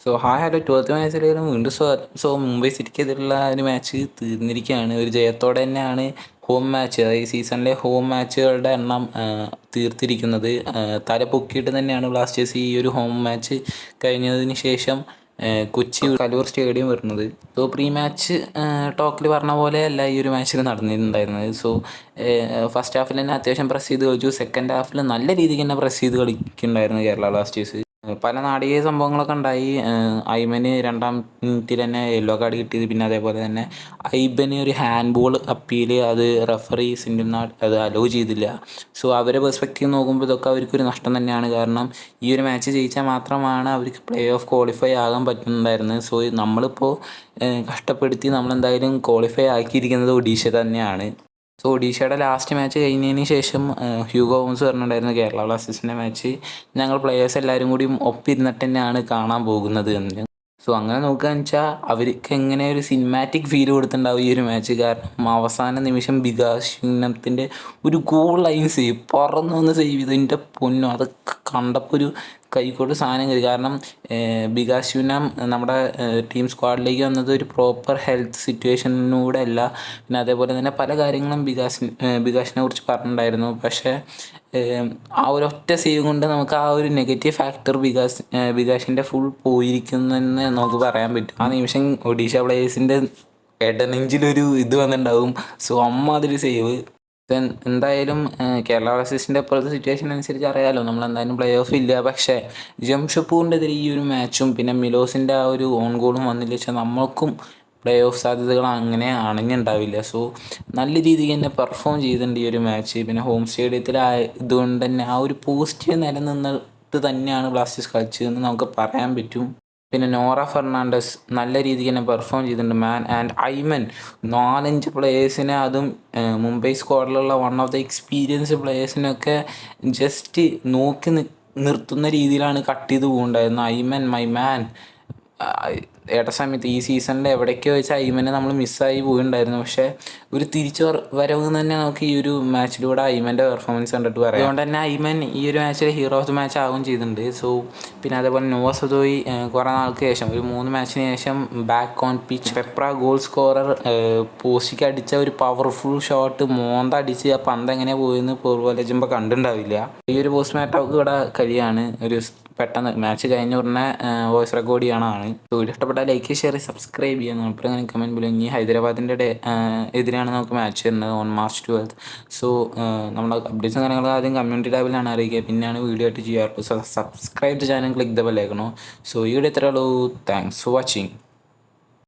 So hi hello 12th മാച്ചിലേക്കും വീണ്ടും സ്വാഗതം. So Mumbai സിറ്റിക്കെതിരെയുള്ള ഒരു മാച്ച് തീർന്നിരിക്കുകയാണ്. ഒരു ജയത്തോടെ തന്നെയാണ് ഹോം മാച്ച്, അതായത് ഈ സീസണിലെ ഹോം മാച്ചുകളുടെ എണ്ണം തീർത്തിരിക്കുന്നത്. തല പൊക്കിയിട്ട് തന്നെയാണ് ബ്ലാസ്റ്റേഴ്സ് ഈ ഒരു ഹോം മാച്ച് കഴിഞ്ഞതിന് ശേഷം കൊച്ചി കലൂർ സ്റ്റേഡിയം വരുന്നത്. സോ പ്രീ മാച്ച് ടോക്കിൽ പറഞ്ഞ പോലെ അല്ല ഈ ഒരു മാച്ചിൽ നടന്നിട്ടുണ്ടായിരുന്നത്. സോ ഫസ്റ്റ് ഹാഫിൽ തന്നെ അത്യാവശ്യം പ്രസ് ചെയ്ത് കളിച്ചു. സെക്കൻഡ് ഹാഫിൽ നല്ല രീതിക്ക് തന്നെ പ്രസ് ചെയ്ത് കളിക്കുന്നുണ്ടായിരുന്നു കേരള ബ്ലാസ്റ്റേഴ്സ്. പല നാടകീയ സംഭവങ്ങളൊക്കെ ഉണ്ടായി. ഐമന് രണ്ടാം മിനിറ്റിൽ തന്നെ യെല്ലോ കാർഡ് കിട്ടിയത്, പിന്നെ അതേപോലെ തന്നെ ഐബന് ഒരു ഹാൻഡ് ബോൾ അപ്പീല് അത് റെഫറി സിൻഡിനാട് അത് അലോ ചെയ്തില്ല. സോ അവരെ പെർസ്പെക്റ്റീവ് നോക്കുമ്പോൾ ഇതൊക്കെ അവർക്കൊരു നഷ്ടം തന്നെയാണ്. കാരണം ഈ ഒരു മാച്ച് ജയിച്ചാൽ മാത്രമാണ് അവർക്ക് പ്ലേ ഓഫ് ക്വാളിഫൈ ആകാൻ പറ്റുന്നുണ്ടായിരുന്നത്. സോ നമ്മളിപ്പോൾ കഷ്ടപ്പെടുത്തി നമ്മളെന്തായാലും ക്വാളിഫൈ ആക്കിയിരിക്കുന്നത് ഒഡീഷ തന്നെയാണ്. സോ ഒഡീഷയുടെ ലാസ്റ്റ് മാച്ച് കഴിഞ്ഞതിന് ശേഷം ഹ്യൂഗോ ഗോമസ് പറഞ്ഞിട്ടുണ്ടായിരുന്നു കേരള ബ്ലാസ്റ്റേഴ്സിൻ്റെ മാച്ച് ഞങ്ങൾ പ്ലെയേഴ്സ് എല്ലാവരും കൂടി ഒപ്പിരുന്നിട്ട് തന്നെയാണ് കാണാൻ പോകുന്നത് എന്ന്. സോ അങ്ങനെ നോക്കുകയെന്ന് വെച്ചാൽ അവർക്ക് എങ്ങനെ ഒരു സിനിമാറ്റിക് ഫീൽ കൊടുത്തിട്ടുണ്ടാവും ഈ ഒരു മാച്ച്. കാരണം അവസാന നിമിഷം ബികാഷിനത്തിൻ്റെ ഒരു ഗോൾ ലൈൻ സേവ്, പറന്ന് വന്ന് സേവ് ചെയ്തു. എൻ്റെ പൊന്നോ, അതൊക്കെ കണ്ടപ്പോൾ ഒരു കൈക്കോട്ട് സാധനം കയറി. കാരണം ബികാശുനം നമ്മുടെ ടീം സ്ക്വാഡിലേക്ക് വന്നത് ഒരു പ്രോപ്പർ ഹെൽത്ത് സിറ്റുവേഷനിലൂടെ അല്ല. പിന്നെ അതേപോലെ തന്നെ പല കാര്യങ്ങളും ബികാഷിനെ കുറിച്ച് പറഞ്ഞിട്ടുണ്ടായിരുന്നു. പക്ഷേ ആ ഒരൊറ്റ സേവ് കൊണ്ട് നമുക്ക് ആ ഒരു നെഗറ്റീവ് ഫാക്ടർ ബികാഷിൻ്റെ ഫുൾ പോയിരിക്കുന്നെന്ന് നമുക്ക് പറയാൻ പറ്റും. ആ നിമിഷം ഒഡീഷ പ്ലേയേഴ്സിൻ്റെ ഇടനെഞ്ചിലൊരു ഇത് വന്നിട്ടുണ്ടാവും. സോ അമ്മാതിരി സേവ്. എന്തായാലും കേരള ബ്ലാസ്റ്റേഴ്സിൻ്റെ ഇപ്പോഴത്തെ സിറ്റുവേഷൻ അനുസരിച്ച് അറിയാമല്ലോ, നമ്മളെന്തായാലും പ്ലേ ഓഫ് ഇല്ല. പക്ഷേ ജംഷഡ്പൂരിൻ്റെ എതിരെ ഈ ഒരു മാച്ചും പിന്നെ മിലോസിൻ്റെ ആ ഒരു ഓൺ ഗോളും വന്നില്ല വെച്ചാൽ നമ്മൾക്കും പ്ലേ ഓഫ് സാധ്യതകൾ അങ്ങനെ അണഞ്ഞുണ്ടാവില്ല. സോ നല്ല രീതിക്ക് തന്നെ പെർഫോം ചെയ്തിട്ടുണ്ട് ഈ ഒരു മാച്ച്. പിന്നെ ഹോം സ്റ്റേഡിയത്തിലായതുകൊണ്ട് തന്നെ ആ ഒരു പോസിറ്റീവ് നിലനിന്നിട്ട് തന്നെയാണ് ബ്ലാസ്റ്റേഴ്സ് കളിച്ചതെന്ന് നമുക്ക് പറയാൻ പറ്റും. പിന്നെ നോറ ഫെർണാണ്ടസ് നല്ല രീതിക്ക് തന്നെ പെർഫോം ചെയ്തിട്ടുണ്ട്. മാൻ ആൻഡ് ഐമൻ 4-5 പ്ലേയേഴ്സിനെ, അതും മുംബൈ സ്ക്വാഡിലുള്ള വൺ ഓഫ് ദ എക്സ്പീരിയൻസ്ഡ് പ്ലേയേഴ്സിനൊക്കെ ജസ്റ്റ് നോക്കി നിർത്തുന്ന രീതിയിലാണ് കട്ട് ചെയ്ത് പോകുന്നുണ്ടായിരുന്നു. ഐമൻ മൈ മാൻ ഏട്ട സമയത്ത് ഈ സീസണിൽ എവിടേക്കോ വെച്ചാൽ ഐമനെ നമ്മൾ മിസ്സായി പോയിട്ടുണ്ടായിരുന്നു. പക്ഷേ ഒരു തിരിച്ചു വരവ് തന്നെ നമുക്ക് ഈ ഒരു മാച്ചിലൂടെ ഐമൻ്റെ പെർഫോമൻസ് കണ്ടിട്ട് പറയാം. അതുകൊണ്ട് തന്നെ ഐമൻ ഈ ഒരു മാച്ചിൽ ഹീറോ ഓഫ് ദി മാച്ച് ആവുകയും ചെയ്തിട്ടുണ്ട്. സോ പിന്നെ അതേപോലെ നോവ സദോയി കുറേ നാൾക്ക് ശേഷം, ഒരു 3 മാച്ചിന് ശേഷം back on pitch. Peprah goal scorer പോസ്റ്റിക്ക് അടിച്ച ഒരു പവർഫുൾ ഷോട്ട് മോന്തടിച്ച് ആ പന്ത് എങ്ങനെ പോയെന്ന് പൂർവ്വലജുമ്പോൾ കണ്ടിട്ടുണ്ടാവില്ല. ഈ ഒരു പോസ്റ്റ് മാറ്റോക്ക് ഇവിടെ കഴിയാണ്. ഒരു പെട്ടെന്ന് മാച്ച് കഴിഞ്ഞ ഉടനെ വോയിസ് റെക്കോർഡ് ചെയ്യണതാണ്. വീഡിയോ ഇഷ്ടപ്പെട്ടാൽ ലൈക്ക്, ഷെയർ, സബ്സ്ക്രൈബ് ചെയ്യാം. നമുക്ക് അങ്ങനെ കമൻറ്റ് പോലും. ഇനി ഹൈദരാബാദിൻ്റെ എതിരെയാണ് നമുക്ക് മാച്ച് വരുന്നത് ഓൺ March 12th. സോ നമ്മുടെ അപ്ഡേറ്റ്സും കാര്യങ്ങളും ആദ്യം കമ്മ്യൂണിറ്റി ടാബിലാണ് അറിയിക്കുക, പിന്നെയാണ് വീഡിയോ ആയിട്ട് ചെയ്യാറുള്ളൂ. So subscribe channel click the bell icon. So ഈ വീഡിയോ ഇത്രയേ ഉള്ളൂ. Thanks for watching.